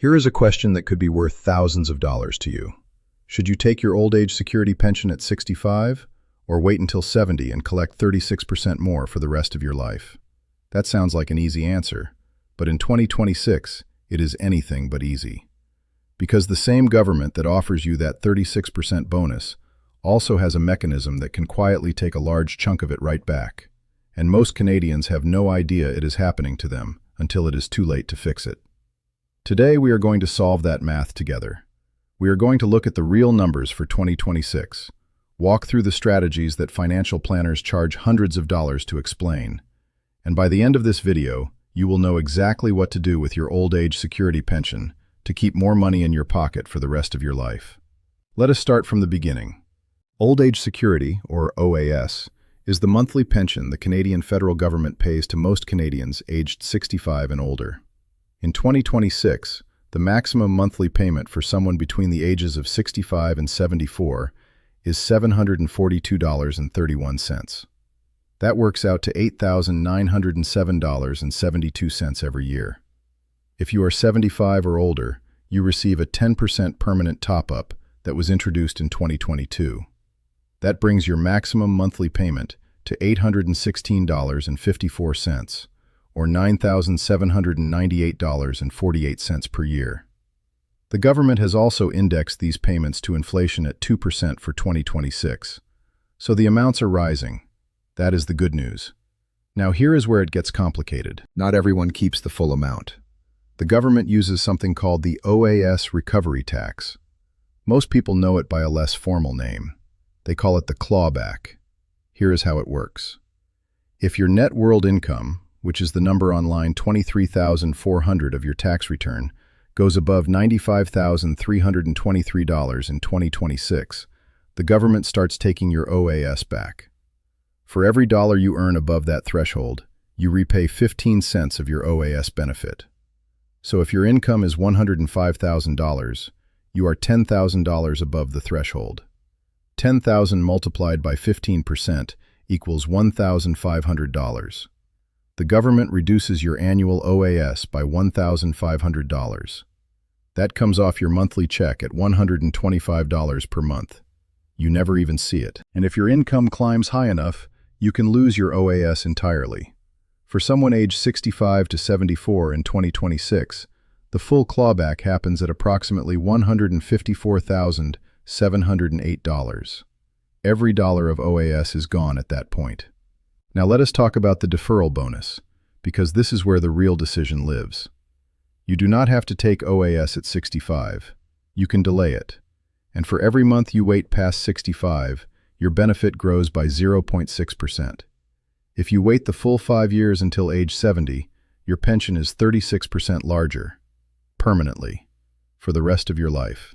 Here is a question that could be worth thousands of dollars to you. Should you take your old age security pension at 65, or wait until 70 and collect 36% more for the rest of your life? That sounds like an easy answer, but in 2026, it is anything but easy. Because the same government that offers you that 36% bonus also has a mechanism that can quietly take a large chunk of it right back. And most Canadians have no idea it is happening to them until it is too late to fix it. Today, we are going to solve that math together. We are going to look at the real numbers for 2026, walk through the strategies that financial planners charge hundreds of dollars to explain, and by the end of this video, you will know exactly what to do with your old age security pension to keep more money in your pocket for the rest of your life. Let us start from the beginning. Old Age Security, or OAS, is the monthly pension the Canadian federal government pays to most Canadians aged 65 and older. In 2026, the maximum monthly payment for someone between the ages of 65 and 74 is $742.31. That works out to $8,907.72 every year. If you are 75 or older, you receive a 10% permanent top-up that was introduced in 2022. That brings your maximum monthly payment to $816.54, or $9,798.48 per year. The government has also indexed these payments to inflation at 2% for 2026, so the amounts are rising. That is the good news. Now here is where it gets complicated. Not everyone keeps the full amount. The government uses something called the OAS recovery tax. Most people know it by a less formal name. They call it the clawback. Here is how it works. If your net world income, which is the number on line 23,400 of your tax return, goes above $95,323 in 2026, the government starts taking your OAS back. For every dollar you earn above that threshold, you repay 15 cents of your OAS benefit. So if your income is $105,000, you are $10,000 above the threshold. 10,000 multiplied by 15% equals $1,500. The government reduces your annual OAS by $1,500. That comes off your monthly check at $125 per month. You never even see it. And if your income climbs high enough, you can lose your OAS entirely. For someone aged 65 to 74 in 2026, the full clawback happens at approximately $154,708. Every dollar of OAS is gone at that point. Now let us talk about the deferral bonus, because this is where the real decision lives. You do not have to take OAS at 65. You can delay it. And for every month you wait past 65, your benefit grows by 0.6%. If you wait the full 5 years until age 70, your pension is 36% larger, permanently, for the rest of your life.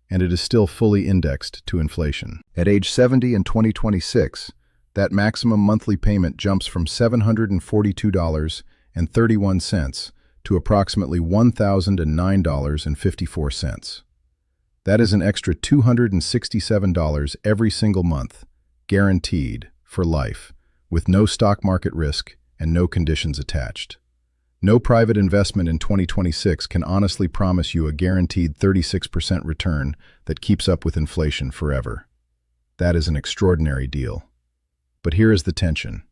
And it is still fully indexed to inflation. At age 70 in 2026, that maximum monthly payment jumps from $742.31 to approximately $1,009.54. That is an extra $267 every single month, guaranteed, for life, with no stock market risk and no conditions attached. No private investment in 2026 can honestly promise you a guaranteed 36% return that keeps up with inflation forever. That is an extraordinary deal. But here is the tension.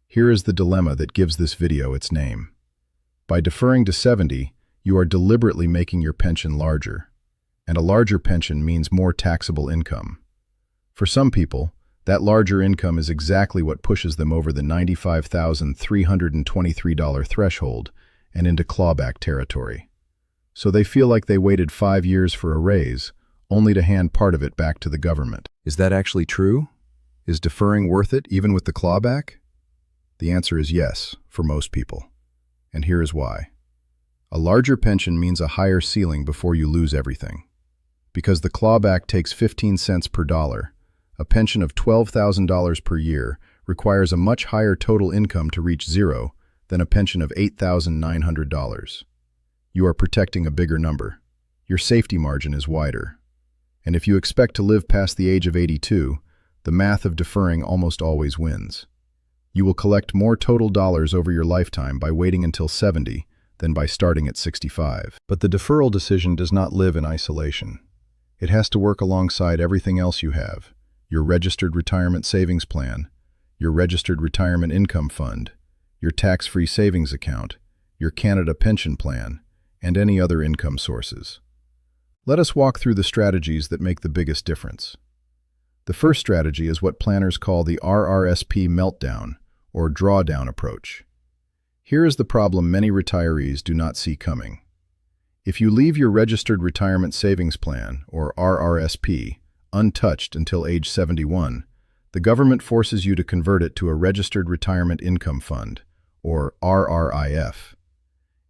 Here is the dilemma that gives this video its name. By deferring to 70, you are deliberately making your pension larger. And a larger pension means more taxable income. For some people, that larger income is exactly what pushes them over the $95,323 threshold and into clawback territory. So they feel like they waited 5 years for a raise, only to hand part of it back to the government. Is that actually true? Is deferring worth it, even with the clawback? The answer is yes, for most people. And here is why. A larger pension means a higher ceiling before you lose everything. Because the clawback takes 15 cents per dollar, a pension of $12,000 per year requires a much higher total income to reach zero than a pension of $8,900. You are protecting a bigger number. Your safety margin is wider. And if you expect to live past the age of 82, the math of deferring almost always wins. You will collect more total dollars over your lifetime by waiting until 70 than by starting at 65. But the deferral decision does not live in isolation. It has to work alongside everything else you have: your registered retirement savings plan, your registered retirement income fund, your tax-free savings account, your Canada pension plan, and any other income sources. Let us walk through the strategies that make the biggest difference. The first strategy is what planners call the RRSP meltdown, or drawdown approach. Here is the problem many retirees do not see coming. If you leave your registered retirement savings plan, or RRSP, untouched until age 71, the government forces you to convert it to a registered retirement income fund, or RRIF.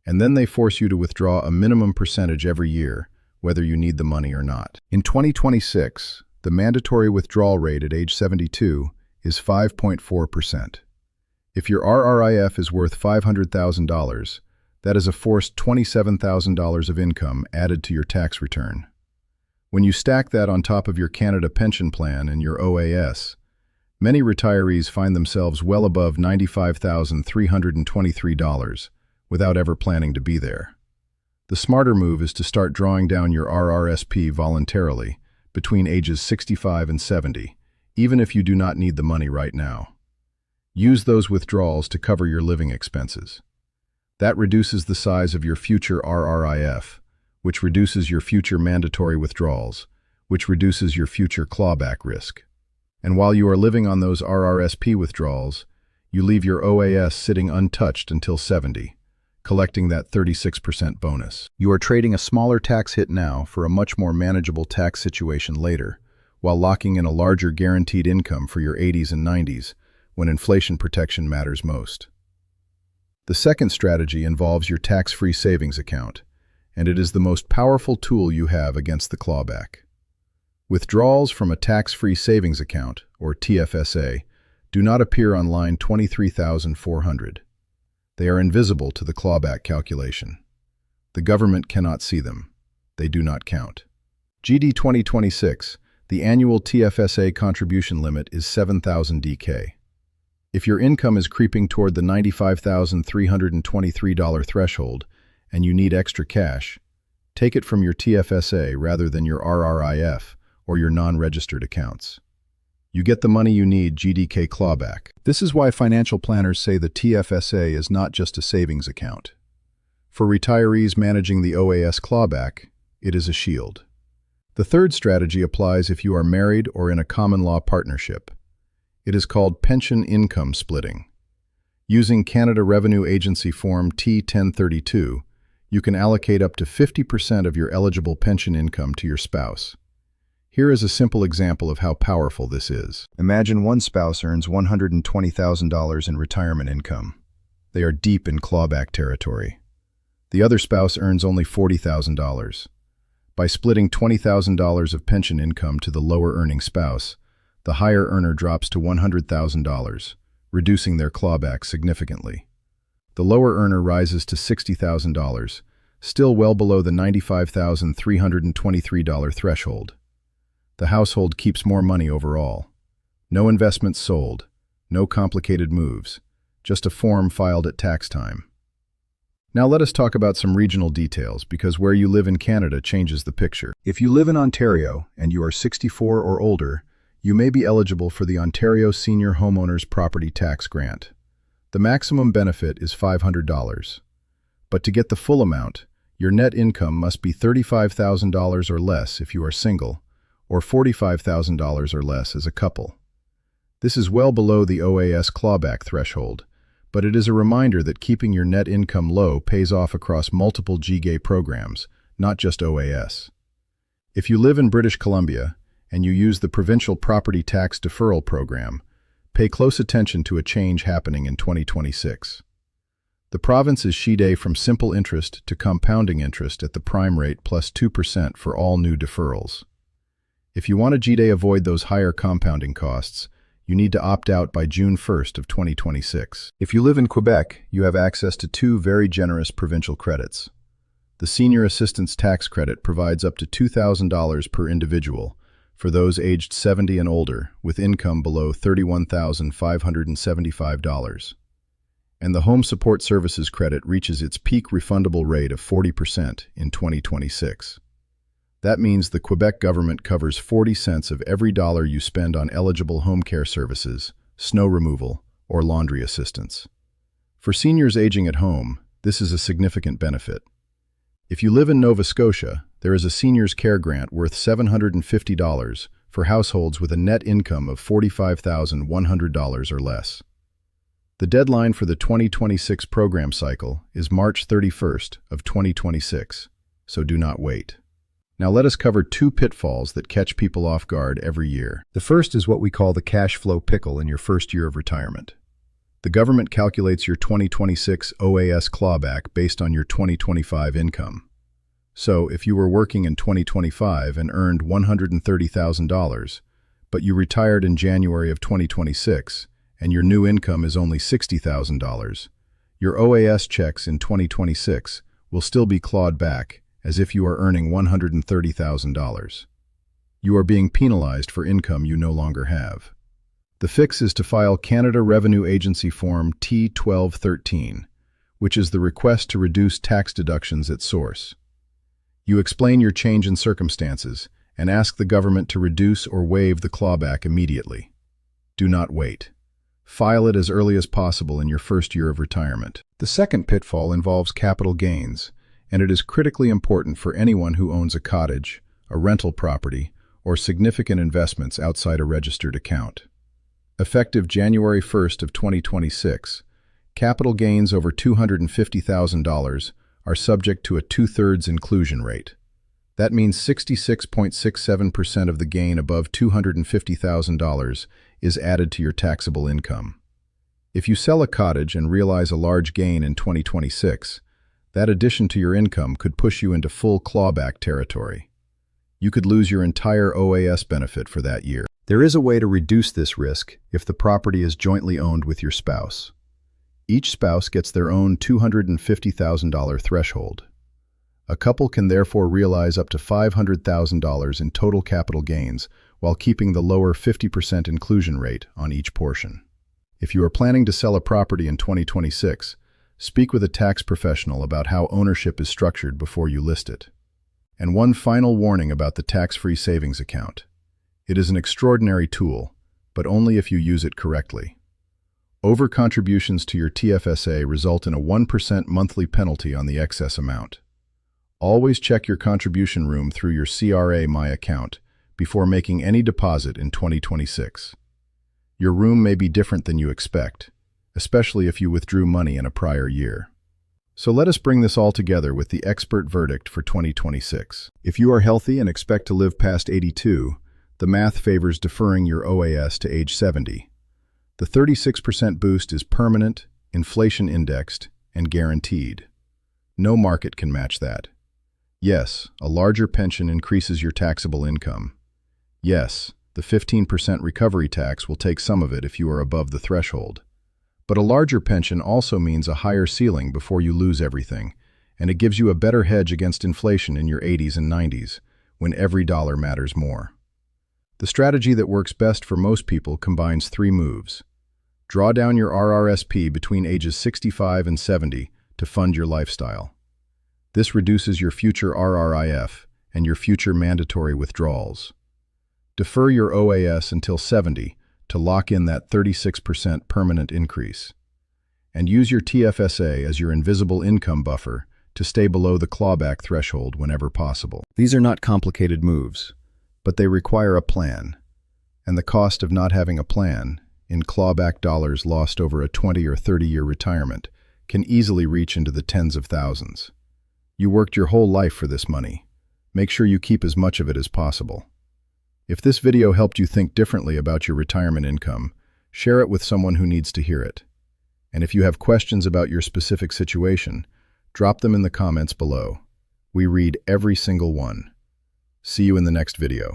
And then they force you to withdraw a minimum percentage every year, whether you need the money or not. In 2026, the mandatory withdrawal rate at age 72 is 5.4%. If your RRIF is worth $500,000, that is a forced $27,000 of income added to your tax return. When you stack that on top of your Canada pension plan and your OAS, many retirees find themselves well above $95,323 without ever planning to be there. The smarter move is to start drawing down your RRSP voluntarily between ages 65 and 70, even if you do not need the money right now. Use those withdrawals to cover your living expenses. That reduces the size of your future RRIF, which reduces your future mandatory withdrawals, which reduces your future clawback risk. And while you are living on those RRSP withdrawals, you leave your OAS sitting untouched until 70, collecting that 36% bonus. You are trading a smaller tax hit now for a much more manageable tax situation later, while locking in a larger guaranteed income for your 80s and 90s, when inflation protection matters most. The second strategy involves your tax-free savings account, and it is the most powerful tool you have against the clawback. Withdrawals from a tax-free savings account, or TFSA, do not appear on line 23,400. They are invisible to the clawback calculation. The government cannot see them. They do not count. GD 2026, the annual TFSA contribution limit is 7,000 DK. If your income is creeping toward the $95,323 threshold and you need extra cash, take it from your TFSA rather than your RRIF or your non-registered accounts. You get the money you need, GDK clawback. This is why financial planners say the TFSA is not just a savings account. For retirees managing the OAS clawback, it is a shield. The third strategy applies if you are married or in a common law partnership. It is called pension income splitting. Using Canada Revenue Agency Form T1032, you can allocate up to 50% of your eligible pension income to your spouse. Here is a simple example of how powerful this is. Imagine one spouse earns $120,000 in retirement income. They are deep in clawback territory. The other spouse earns only $40,000. By splitting $20,000 of pension income to the lower-earning spouse, the higher earner drops to $100,000, reducing their clawback significantly. The lower earner rises to $60,000, still well below the $95,323 threshold. The household keeps more money overall. No investments sold, no complicated moves, just a form filed at tax time. Now let us talk about some regional details, because where you live in Canada changes the picture. If you live in Ontario and you are 64 or older, you may be eligible for the Ontario Senior Homeowners Property Tax Grant. The maximum benefit is $500. But to get the full amount, your net income must be $35,000 or less if you are single, or $45,000 or less as a couple. This is well below the OAS clawback threshold, but it is a reminder that keeping your net income low pays off across multiple GGA programs, not just OAS. If you live in British Columbia, and you use the Provincial Property Tax Deferral Program, pay close attention to a change happening in 2026. The province is GDA from simple interest to compounding interest at the prime rate plus 2% for all new deferrals. If you want to GDA avoid those higher compounding costs, you need to opt out by June 1st of 2026. If you live in Quebec, you have access to two very generous provincial credits. The Senior Assistance Tax Credit provides up to $2,000 per individual for those aged 70 and older with income below $31,575. and the Home Support Services credit reaches its peak refundable rate of 40% in 2026. That means the Quebec government covers 40 cents of every dollar you spend on eligible home care services, snow removal, or laundry assistance. For seniors aging at home, this is a significant benefit. If you live in Nova Scotia, there is a seniors care grant worth $750 for households with a net income of $45,100 or less. The deadline for the 2026 program cycle is March 31st of 2026, so do not wait. Now let us cover two pitfalls that catch people off guard every year. The first is what we call the cash flow pickle in your first year of retirement. The government calculates your 2026 OAS clawback based on your 2025 income. So, if you were working in 2025 and earned $130,000, but you retired in January of 2026, and your new income is only $60,000, your OAS checks in 2026 will still be clawed back as if you are earning $130,000. You are being penalized for income you no longer have. The fix is to file Canada Revenue Agency Form T1213, which is the request to reduce tax deductions at source. You explain your change in circumstances and ask the government to reduce or waive the clawback immediately. Do not wait. File it as early as possible in your first year of retirement. The second pitfall involves capital gains, and it is critically important for anyone who owns a cottage, a rental property, or significant investments outside a registered account. Effective January 1st of 2026, capital gains over $250,000 are subject to a 2/3 inclusion rate. That means 66.67% of the gain above $250,000 is added to your taxable income. If you sell a cottage and realize a large gain in 2026, that addition to your income could push you into full clawback territory. You could lose your entire OAS benefit for that year. There is a way to reduce this risk if the property is jointly owned with your spouse. Each spouse gets their own $250,000 threshold. A couple can therefore realize up to $500,000 in total capital gains while keeping the lower 50% inclusion rate on each portion. If you are planning to sell a property in 2026, speak with a tax professional about how ownership is structured before you list it. And one final warning about the tax-free savings account. It is an extraordinary tool, but only if you use it correctly. Over-contributions to your TFSA result in a 1% monthly penalty on the excess amount. Always check your contribution room through your CRA My account before making any deposit in 2026. Your room may be different than you expect, especially if you withdrew money in a prior year. So let us bring this all together with the expert verdict for 2026. If you are healthy and expect to live past 82, the math favors deferring your OAS to age 70. The 36% boost is permanent, inflation-indexed, and guaranteed. No market can match that. Yes, a larger pension increases your taxable income. Yes, the 15% recovery tax will take some of it if you are above the threshold. But a larger pension also means a higher ceiling before you lose everything, and it gives you a better hedge against inflation in your 80s and 90s, when every dollar matters more. The strategy that works best for most people combines 3 moves. Draw down your RRSP between ages 65 and 70 to fund your lifestyle. This reduces your future RRIF and your future mandatory withdrawals. Defer your OAS until 70 to lock in that 36% permanent increase. And use your TFSA as your invisible income buffer to stay below the clawback threshold whenever possible. These are not complicated moves, but they require a plan. And the cost of not having a plan, in clawback dollars lost over a 20 or 30-year retirement, can easily reach into the tens of thousands. You worked your whole life for this money. Make sure you keep as much of it as possible. If this video helped you think differently about your retirement income, share it with someone who needs to hear it. And if you have questions about your specific situation, drop them in the comments below. We read every single one. See you in the next video.